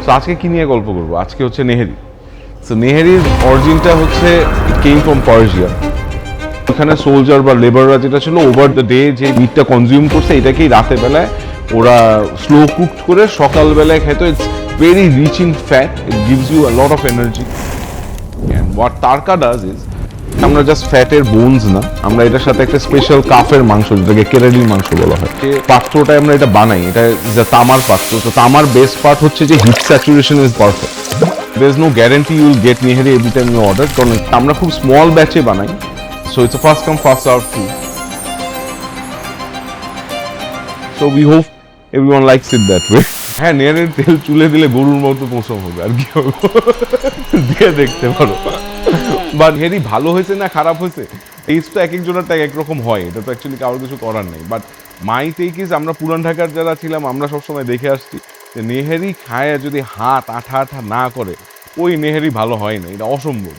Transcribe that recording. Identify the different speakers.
Speaker 1: তো আজকে কি নিয়ে গল্প করবো? আজকে হচ্ছে নেহেরি। তো নেহেরির অরিজিনটা হচ্ছে ইট কেম ফ্রম পার্সিয়া। ওখানে সোলজার বা লেবাররা যেটা ছিল ওভার দ্য ডে যে মিটটা কনজিউম করছে এটাকেই রাতের বেলায় ওরা স্লো কুকড করে সকালবেলায় খেতো। It's very rich in fat, it gives you a lot of energy. And what তারকা ডাজ ইজ, আমরা জাস্ট ফ্যাটের বোনস না, আমরা এটার সাথে একটা স্পেশাল কাফের মাংস যেটাকে কেরালির মাংস বলা হয়, পাত্রটায় আমরা এটা বানাই। এটা যে তামার পাত্র, তো তামার বেস্ট পার্ট হচ্ছে যে heat saturation is perfect. There is no guarantee you will get nihari every time you order, কারণ আমরা খুব স্মল ব্যাচে বানাই। So it's first come first serve food. So we hope everyone likes it that way. হ্যাঁ, নেহেরির তেল চুলে দিলে গরুর মতো পশম হবে, আর কি হবে দিয়ে দেখতে পারো। বাট নেহেরি ভালো হয়েছে না খারাপ হয়েছে, টেস্ট তো এক একজনের এক এক রকম হয়, এটা তো অ্যাকচুয়ালি কারোর কিছু করার নেই। বাট মাই টেক ইজ, আমরা পুরান ঢাকার যারা ছিলাম আমরা সবসময় দেখে আসছি যে নেহেরি খায় যদি হাত আঠা আঠা না করে ওই নেহেরি ভালো হয় না, এটা অসম্ভব।